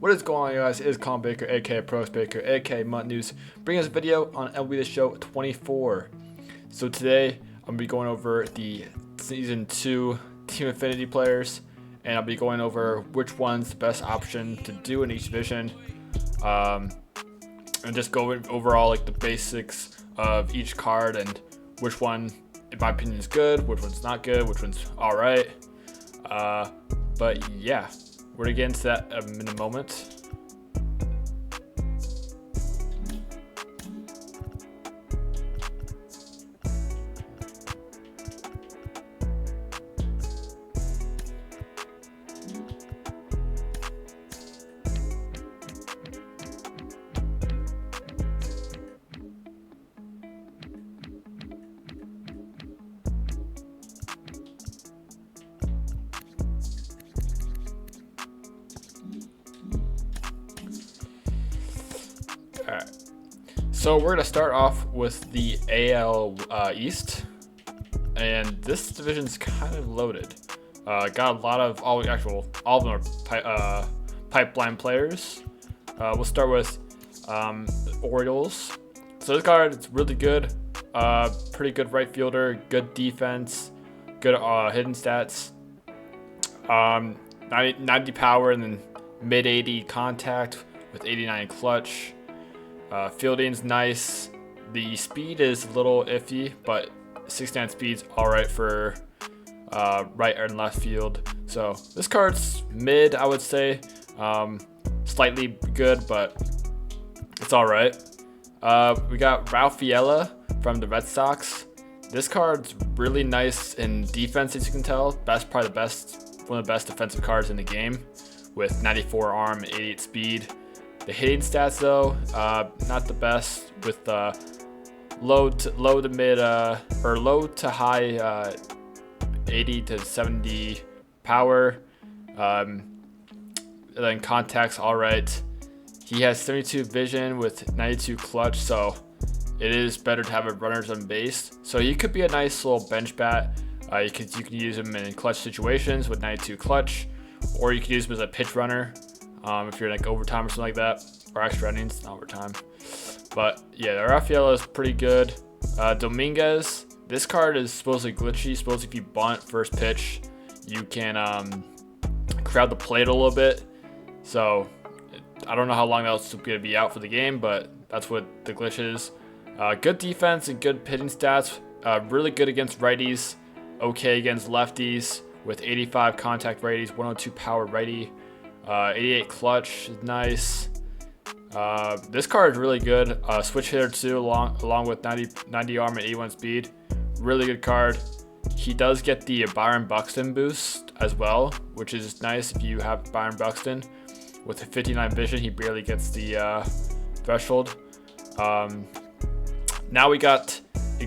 What is going on, guys? It is Colin Baker, aka Pros Baker, aka Mutt News, bringing us a video on MLB The Show 24. So today, I'm going to be going over the Season 2 Team Affinity players, and I'll be going over which one's the best option to do in each division, and just going overall like the basics of each card and which one, in my opinion, is good, which one's not good, which one's alright. But yeah. We're going to get into that in a moment. Alright, so we're going to start off with the AL East, and this division's kind of loaded. Got a lot of, all of them are pipeline players. We'll start with the Orioles. So this card is really good, pretty good right fielder, good defense, good hitting stats, 90 power and then mid 80 contact with 89 clutch. Fielding's nice. The speed is a little iffy, but 69 speed's alright for right and left field. So this card's mid, I would say. Slightly good, but it's alright. We got Rafaela from the Red Sox. This card's really nice in defense, as you can tell. Probably one of the best defensive cards in the game, with 94 arm, 88 speed. The hitting stats though, not the best, with low to mid or low to high 80 to 70 power. And then contact's all right. He has 72 vision with 92 clutch, so it is better to have a runners on base. So he could be a nice little bench bat. You can use him in clutch situations with 92 clutch, or you can use him as a pitch runner. If you're in like overtime or something like that, or extra innings, not overtime. But yeah, the Rafaela is pretty good. Dominguez, this card is supposedly glitchy. Supposedly if you bunt first pitch, you can crowd the plate a little bit. So I don't know how long that's going to be out for the game, but that's what the glitch is. Good defense and good hitting stats. Really good against righties. Okay against lefties with 85 contact righties, 102 power righty. 88 clutch is nice. This card is really good. Switch hitter too, along with 90 arm and 81 speed. Really good card. He does get the Byron Buxton boost as well, which is nice if you have Byron Buxton. With a 59 vision, he barely gets the threshold. Now we got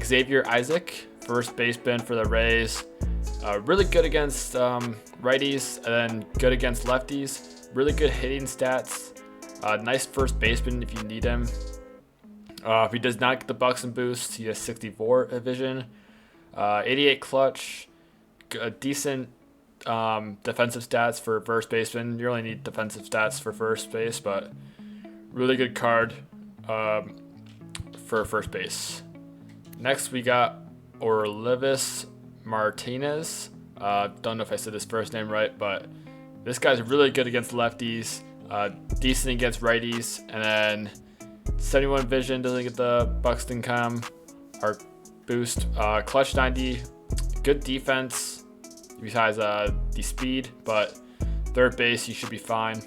Xavier Isaac, first baseman for the Rays. Really good against righties and then good against lefties. Really good hitting stats. Nice first baseman if you need him. If he does not get the Buxton boost, he has 64 vision, 88 clutch, decent defensive stats for first baseman. You really need defensive stats for first base, but really good card for first base. Next we got Orlevis Martinez. Don't know if I said his first name right, but this guy's really good against lefties, decent against righties, and then 71 vision, doesn't get the Buxton or boost. Clutch 90, good defense besides the speed, but third base you should be fine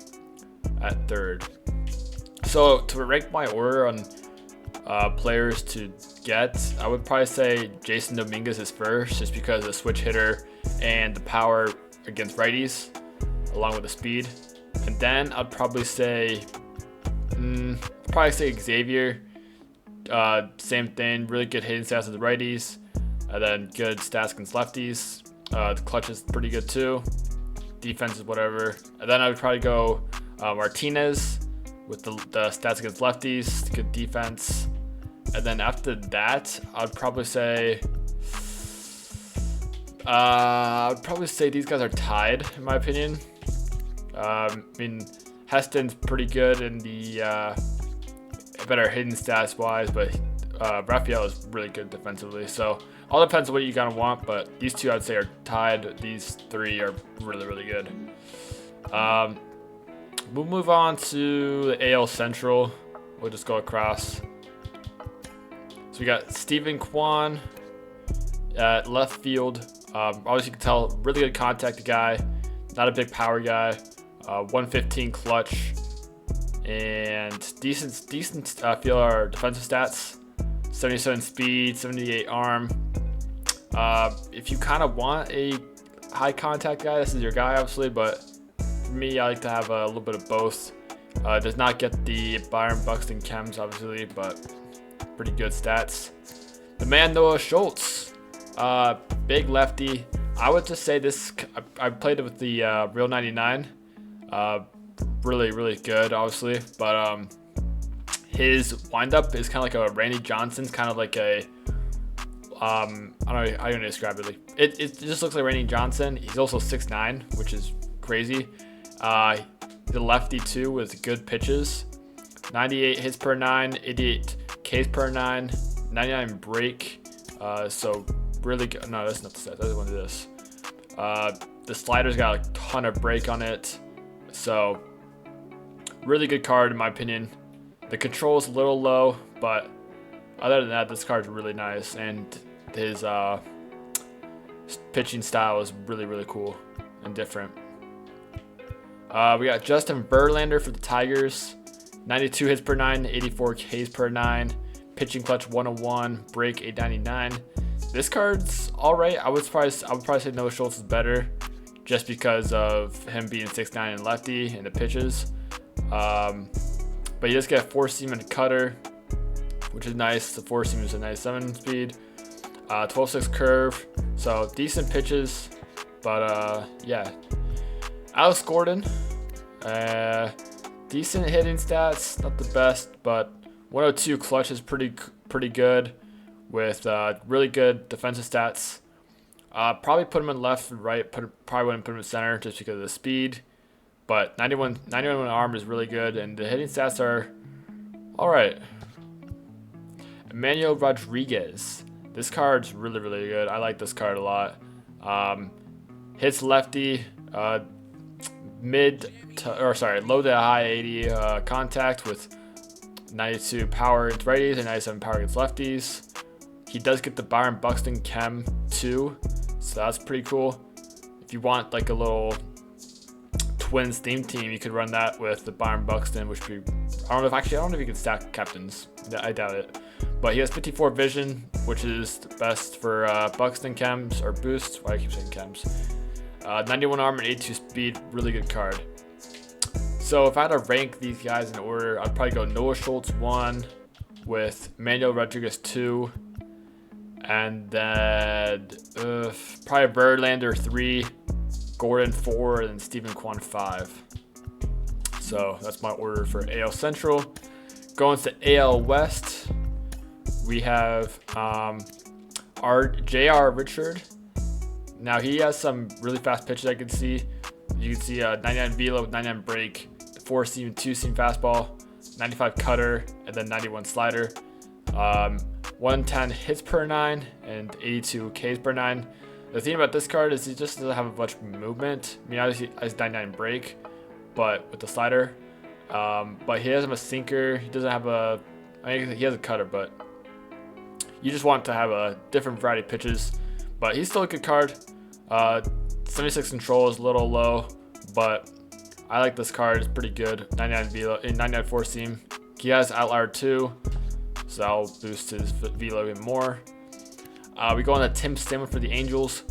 at third. So to rank my order on players to get, I would probably say Jason Dominguez is first, just because of the switch hitter and the power against righties, along with the speed. And then I'd probably say, Xavier. Same thing, really good hitting stats with the righties, and then good stats against lefties. The clutch is pretty good too. Defense is whatever. And then I would probably go Martinez with the stats against lefties, good defense. And then after that, I'd probably say these guys are tied in my opinion. I mean, Heston's pretty good in the better hidden stats wise, but Raphael is really good defensively. So all depends on what you kind of want, but these two I'd say are tied. These three are really, really good. We'll move on to the AL Central. We'll just go across. So we got Steven Kwan at left field. Obviously, you can tell, really good contact guy. Not a big power guy. 115 clutch. And decent fielder defensive stats. 77 speed, 78 arm. If you kind of want a high contact guy, this is your guy, obviously. But for me, I like to have a little bit of both. Does not get the Byron Buxton chems, obviously, but pretty good stats. The man Noah Schultz, big lefty. I would just say this. I played it with the Real 99. Really, really good, obviously, but his windup is kind of like a Randy Johnson's, kind of like a I don't know how you want to describe it. Like it just looks like Randy Johnson. He's also 6'9", which is crazy. The lefty too with good pitches. 98 hits per 9, 88 Ks per 9, 99 break. So really good. No, that's not the set. That's one of this. The slider's got a ton of break on it. So really good card in my opinion. The control is a little low, but other than that, this card's really nice, and his pitching style is really, really cool and different. We got Justin Verlander for the Tigers. 92 hits per 9, 84 Ks per 9, pitching clutch 101, break 899. This card's all right. I would probably say Noah Schultz is better, just because of him being 6'9" and lefty and the pitches. But you just get 4-seam and a cutter, which is nice. The 4-seam is a nice 7-speed. 12-6 curve, so decent pitches. But yeah, Alex Gordon, decent hitting stats, not the best, but 102 clutch is pretty good, with really good defensive stats. Probably put him in left and right. Probably wouldn't put him in center just because of the speed. But 91 arm is really good, and the hitting stats are all right. Emmanuel Rodriguez. This card's really, really good. I like this card a lot. Hits lefty, low to high 80 contact with 92 power against righties and 97 power against lefties. He does get the Byron Buxton chem too, so that's pretty cool. If you want like a little Twins theme team, you could run that with the Byron Buxton, which would be, I don't know if you can stack captains. I doubt it. But he has 54 vision, which is the best for Buxton chems or boosts. Why do I keep saying chems? 91 arm and 82 speed, really good card. So if I had to rank these guys in order, I'd probably go Noah Schultz 1, with Emmanuel Rodriguez 2, and then probably Verlander 3, Gordon 4, and then Steven Kwan 5. So that's my order for AL Central. Going to AL West, we have our J.R. Richard. Now he has some really fast pitches I can see. You can see 99 velo with 99 break, 4-seam, 2-seam fastball, 95 cutter, and then 91 slider. 110 hits per 9 and 82 Ks per 9. The thing about this card is he just doesn't have much movement. I mean, obviously he has 99 break, but with the slider. But he doesn't have a sinker. He doesn't have a. I mean, he has a cutter, but you just want to have a different variety of pitches. But he's still a good card. 76 control is a little low, but I like this card. It's pretty good. 99 velo, 99 4-seam. He has outlier too, so that'll boost his velo even more. We go on to Tim Stammer for the Angels.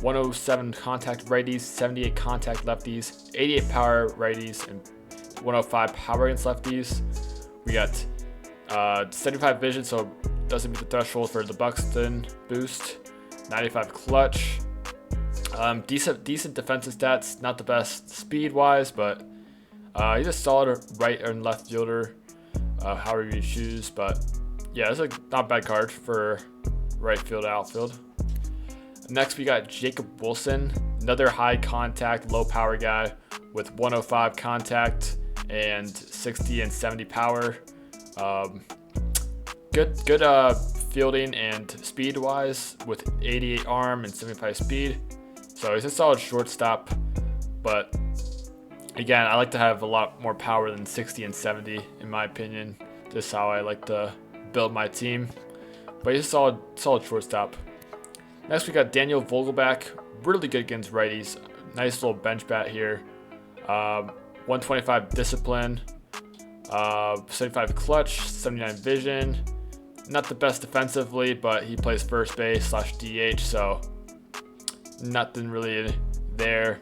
107 contact righties, 78 contact lefties, 88 power righties, and 105 power against lefties. We got 75 vision, so doesn't meet the threshold for the Buxton boost. 95 clutch. Decent defensive stats. Not the best speed wise, but he's a solid right and left fielder, however you choose. But yeah, it's a not bad card for right field, outfield. Next, we got Jacob Wilson, another high contact, low power guy with 105 contact and 60 and 70 power. Good fielding and speed wise with 88 arm and 75 speed. So he's a solid shortstop, but again, I like to have a lot more power than 60 and 70 in my opinion. Just how I like to build my team. But he's a solid shortstop. Next we got Daniel Vogelbach, really good against righties. Nice little bench bat here. 125 discipline, 75 clutch, 79 vision. Not the best defensively, but he plays first base / DH, so nothing really there.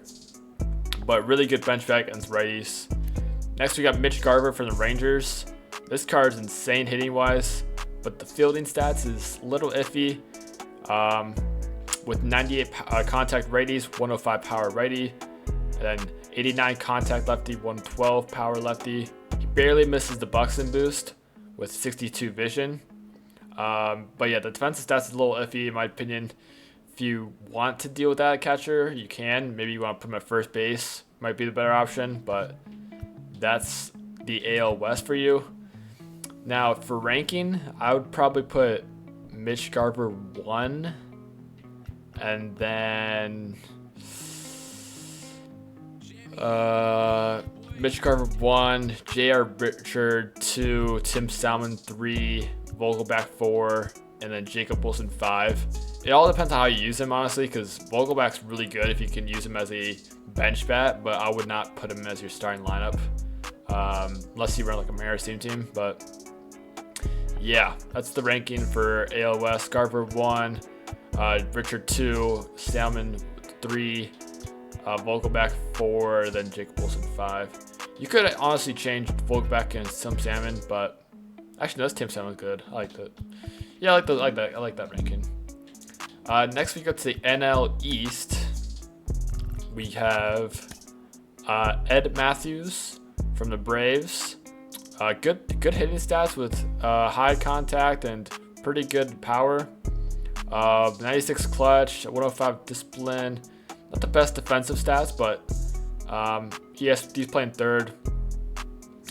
But really good bench bat against righties. Next we got Mitch Garver from the Rangers. This card is insane hitting wise, but the fielding stats is a little iffy. With 98 contact righties, 105 power righty, and then 89 contact lefty, 112 power lefty. He barely misses the Buxton boost with 62 vision. But yeah, the defensive stats is a little iffy in my opinion. If you want to deal with that catcher, you can. Maybe you want to put him at first base, might be the better option, but that's the AL West for you. Now for ranking, I would probably put Mitch Garver 1, and then Mitch Garver 1, J.R. Richard 2, Tim Salmon 3, Vogelbach 4, and then Jacob Wilson 5. It all depends on how you use him, honestly, because Vogelbach's really good if you can use him as a bench bat, but I would not put him as your starting lineup unless you run like a Mariners team. But yeah, that's the ranking for AL West. Garver 1, Richard 2, Salmon 3, Vogelbach 4, then Jacob Wilson 5. You could honestly change Vogelbach and Tim Salmon, but actually, no, Tim Salmon's good. I like that. Yeah, I like that ranking. Next we go to the NL East. We have Ed Matthews from the Braves. Good hitting stats with high contact and pretty good power. 96 clutch, 105 discipline. Not the best defensive stats, but he's playing third.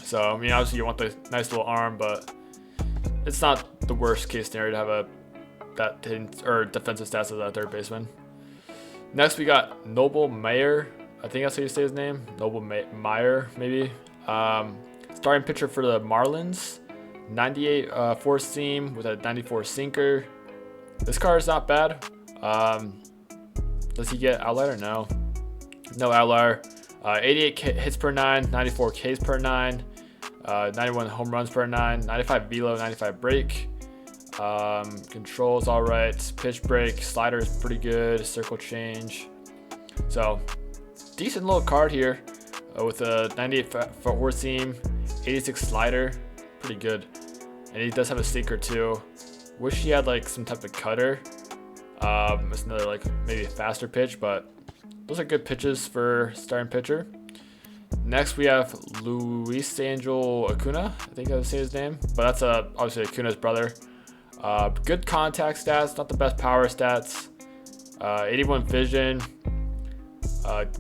So I mean, obviously you want the nice little arm, but it's not the worst case scenario to have that hitting or defensive stats as a third baseman. Next we got Noble Meyer. I think that's how you say his name. Noble Meyer, maybe. Starting pitcher for the Marlins. 98 four seam with a 94 sinker. This card is not bad. Does he get outlier? No. No outlier. 88 hits per 9, 94 Ks per 9, 91 home runs per 9, 95 velo, 95 break. Controls all right. Pitch break, slider is pretty good. Circle change. So decent little card here with a 98 four seam, 86 slider, pretty good. And he does have a sinker too. Wish he had like some type of cutter. It's another like maybe a faster pitch, but those are good pitches for starting pitcher. Next we have Luis Angel Acuna. I think that's his name, but that's obviously Acuna's brother. Good contact stats, not the best power stats. 81 vision.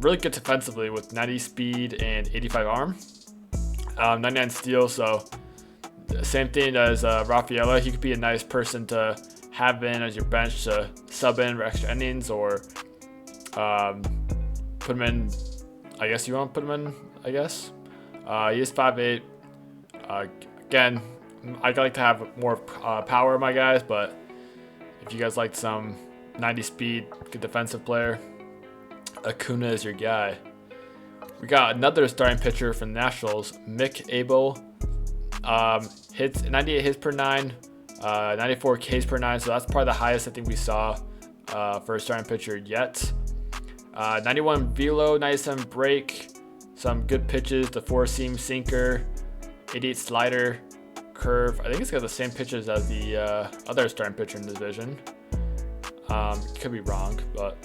Really good defensively with 90 speed and 85 arm. 99 steal, so same thing as Rafaela. He could be a nice person to have in as your bench to sub in for extra innings, or put him in. I guess you want to put him in. I guess he is 5'8". Again, I like to have more power in my guys, but if you guys like some 90 speed, good defensive player, Acuna is your guy. We got another starting pitcher from the Nationals, Mick Abel. Hits 98 hits per 9, 94 Ks per 9, so that's probably the highest I think we saw for a starting pitcher yet. 91 velo, 97 break, some good pitches, the four seam sinker, 88 slider, curve. I think it's got the same pitches as the other starting pitcher in the division. Could be wrong, but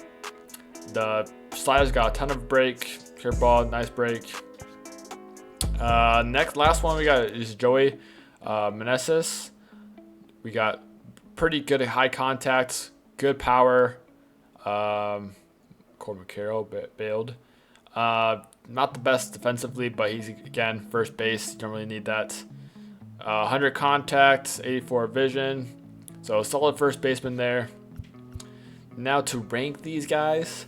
the slider's got a ton of break, curveball, nice break. Last one we got is Joey Meneses. We got pretty good high contact, good power. Corbin Carroll bailed. not the best defensively, but he's, again, first base. You don't really need that. 100 contact, 84 vision. So a solid first baseman there. Now to rank these guys.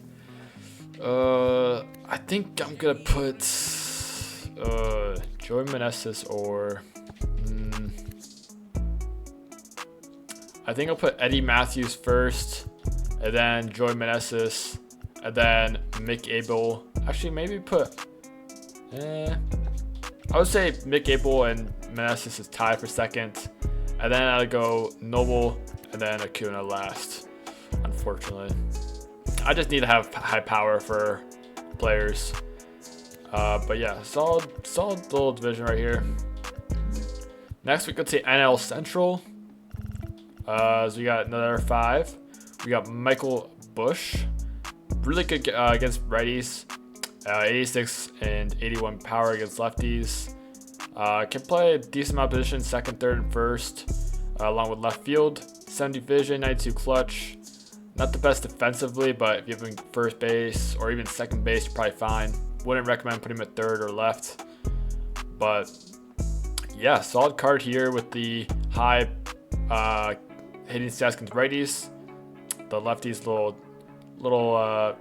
I think I'm going to put Joey Meneses or... I think I'll put Eddie Matthews first, and then Joey Meneses, and then Mick Abel. Actually, maybe put... I would say Mick Abel and Meneses is tied for second, and then I'd go Noble, and then Acuna last, unfortunately. I just need to have high power for players. But yeah, solid little division right here. Next, we could say NL Central. So we got another 5. We got Michael Bush, really good against righties, 86 and 81 power against lefties. Can play a decent amount of position, second, third, and first, along with left field. 70 vision, 92 clutch. Not the best defensively, but if you have him first base or even second base, you're probably fine. Wouldn't recommend putting him at third or left. But yeah, solid card here with the high hitting stats against righties. The lefties little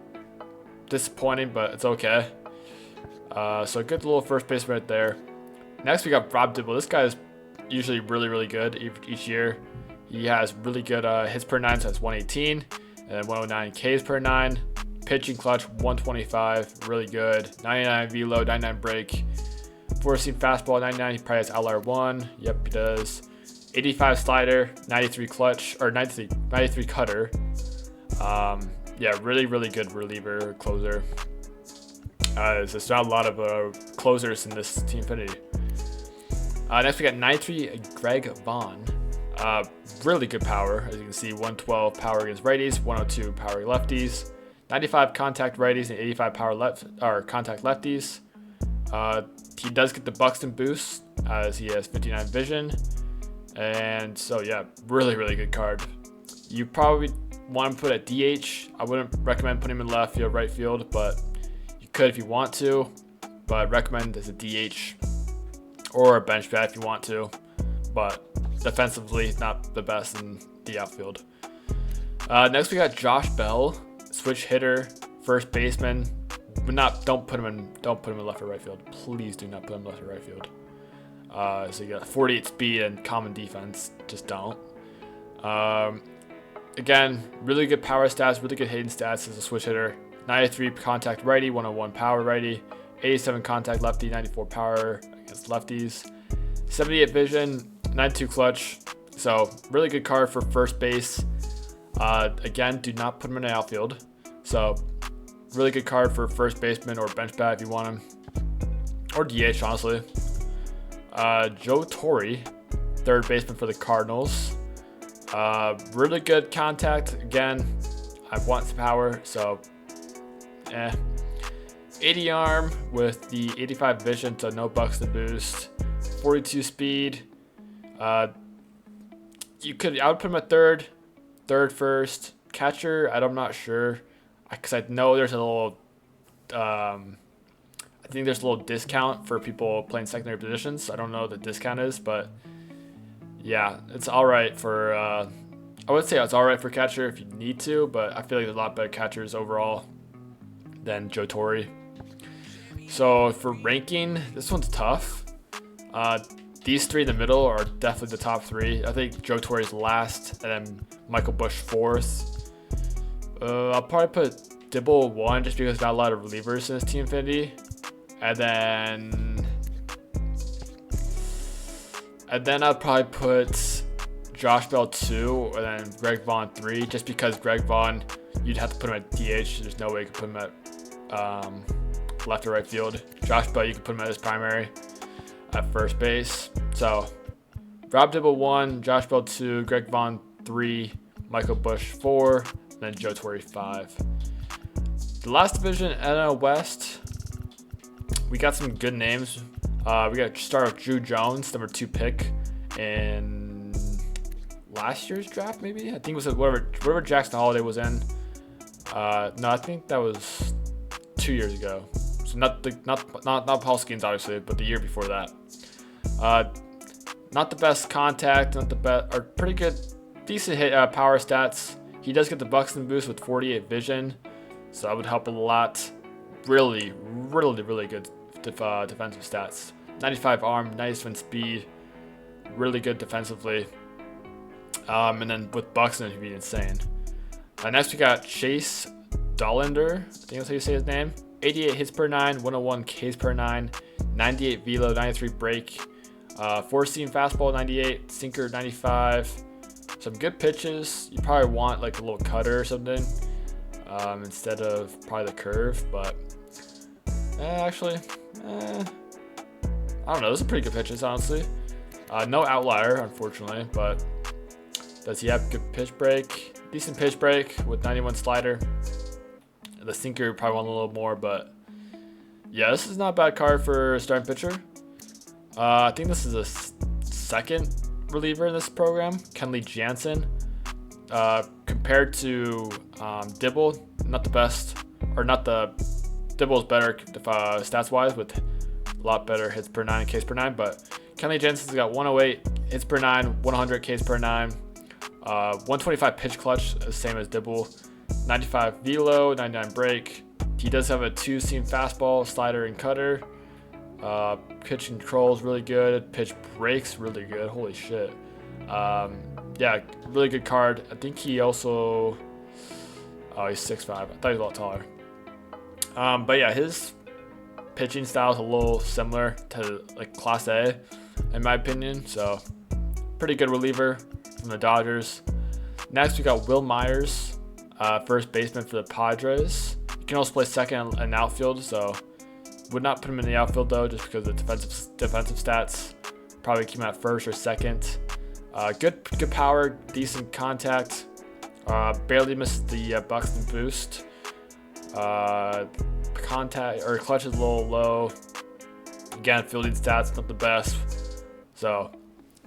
disappointing, but it's okay. So a good little first baseman right there. Next we got Rob Dibble. This guy is usually really good each year. He has really good hits per 9, so that's 118, and 109 Ks per 9. Pitching clutch 125, really good. 99 velo, 99 break. 4-seam fastball 99. He probably has outlier 1. Yep, he does. 85 slider, 93 clutch, or 93 cutter. Yeah, really good reliever, closer. There's not a lot of closers in this Team Affinity. Next we got 93 Greg Vaughn. Really good power, as you can see. 112 power against righties, 102 power lefties, 95 contact righties, and 85 power contact lefties. He does get the Buxton boost, as he has 59 vision. And so yeah, really good card. You probably want to put at DH. I wouldn't recommend putting him in left field, right field, but you could if you want to. But recommend as a DH or a bench bat if you want to. But defensively, not the best in the outfield. Next we got Josh Bell, switch hitter, first baseman. But don't put him in left or right field. Please do not put him in left or right field. So you got 48 speed and common defense. Just don't. Again, really good power stats, really good hitting stats as a switch hitter. 93 contact righty, 101 power righty, 87 contact lefty, 94 power against lefties, 78 vision, 92 clutch. So really good card for first base. Again, do not put him in the outfield. So really good card for first baseman or bench bat if you want him, or DH honestly. Joe Torre, third baseman for the Cardinals. Really good contact. Again, I want some power, so 80 arm with the 85 vision, so no Buxton boost. 42 speed. I would put him at third, first. Catcher, I'm not sure, because I know there's a little. I think there's a little discount for people playing secondary positions. I don't know what the discount is, but yeah, it's all right for. I would say it's all right for catcher if you need to, but I feel like there's a lot better catchers overall than Joe Torre. So for ranking, this one's tough. These three in the middle are definitely the top 3. I think Joe Torre is last, and then Michael Bush 4th. I'll probably put Dibble 1 just because not a lot of relievers in this Team Affinity. And then I'll probably put Josh Bell 2, and then Greg Vaughn 3, just because Greg Vaughn, you'd have to put him at DH. There's no way you could put him at left or right field. Josh Bell, you could put him at his primary at first base. So Rob Dibble 1, Josh Bell 2, Greg Vaughn 3, Michael Bush 4, and then Joe Torre 5. The last division, NL West, we got some good names. We got to start with Drew Jones, number 2 pick in last year's draft, maybe? I think it was whatever Jackson Holiday was in. No, I think that was 2 years ago. So not Paul Skeens obviously, but the year before that. Not the best contact, not the best, or pretty good, decent hit power stats. He does get the Buxton boost with 48 vision, so that would help a lot. Really good defensive stats. 95 arm, 97 speed, really good defensively. And then with Buxton, it'd be insane. Next we got Chase Dollander, I think that's how you say his name. 88 hits per 9, 101 Ks per 9, 98 velo, 93 break, 4-seam fastball 98, sinker 95. Some good pitches. You probably want like a little cutter or something instead of probably the curve, but actually, I don't know. Those are pretty good pitches, honestly. No outlier, unfortunately, but does he have good pitch break? Decent pitch break with 91 slider. The sinker probably want a little more, but yeah, this is not a bad card for a starting pitcher. I think this is a second reliever in this program, Kenley Jansen. Compared to Dibble, not the best, or not the Dibble's better stats wise with a lot better hits per 9 Ks per 9, but Kenley Jansen's got 108 hits per 9, 100 Ks per 9, 125 pitch clutch, the same as Dibble, 95 velo, 99 break. He does have a 2-seam fastball, slider, and cutter. Pitch control is really good. Pitch breaks really good. Holy shit. Yeah, really good card. I think he also, he's 6'5". I thought he was a lot taller. But yeah, his pitching style is a little similar to like Class A, in my opinion. So pretty good reliever from the Dodgers. Next, we got Will Myers, first baseman for the Padres. He can also play second and outfield, so would not put him in the outfield though, just because of the defensive stats. Probably keep him at first or second. Good power, decent contact. Barely missed the Buxton boost. Contact or clutch is a little low. Again, fielding stats not the best. So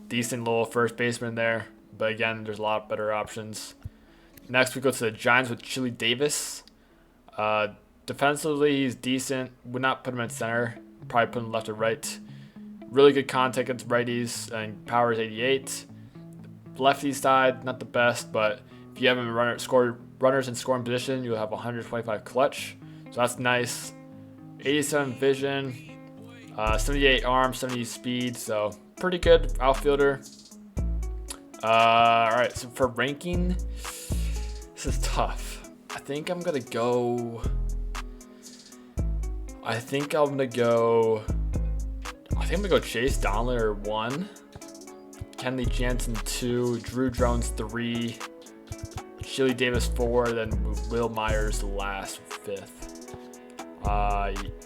decent little first baseman there, but again, there's a lot better options. Next, we go to the Giants with Chili Davis. Defensively, he's decent. Would not put him at center. Probably put him left or right. Really good contact against righties, and power is 88. Lefty side, not the best, but if you have him runners in scoring position, you'll have 125 clutch. So that's nice. 87 vision, 78 arm, 70 speed. So pretty good outfielder. All right, so for ranking, this is tough. I think I'm gonna go Chase Donler 1, Kenley Jansen 2, Drew Jones 3, Chili Davis 4, then Will Myers last 5th.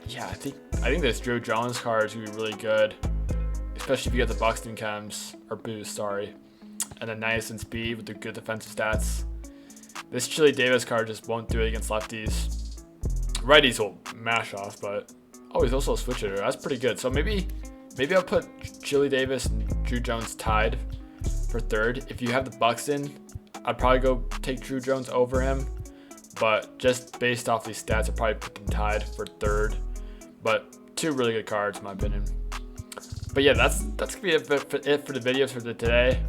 Yeah, I think this Drew Jones card is gonna be really good, especially if you get the Buxton chems or boost, sorry, and then nice and speed with the good defensive stats. This Chili Davis card just won't do it against lefties. Righties will mash off, but he's also a switch hitter. That's pretty good. So maybe I'll put Chili Davis and Drew Jones tied for 3rd. If you have the Buxton, I'd probably go take Drew Jones over him, but just based off these stats, I'd probably put them tied for 3rd. But 2 really good cards, in my opinion. But yeah, that's gonna be it for the videos for today.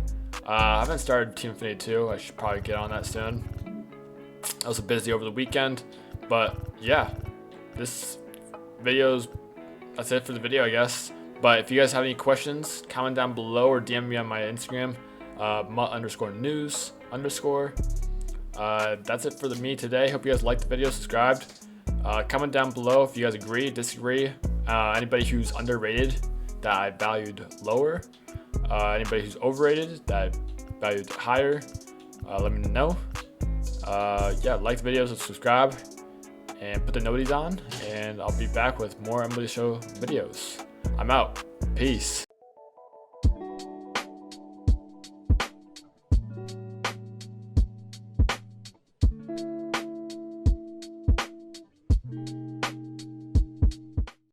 I haven't started Team Affinity 2. I should probably get on that soon. I was busy over the weekend, but yeah, that's it for the video, I guess. But if you guys have any questions, comment down below or DM me on my Instagram, mutt_news_. That's it for me today. Hope you guys liked the video, subscribed. Comment down below if you guys agree, disagree. Anybody who's underrated that I valued lower. Anybody who's overrated that I valued higher, let me know. Yeah, like the videos and subscribe and put the noties on, and I'll be back with more MLB Show videos. I'm out. Peace.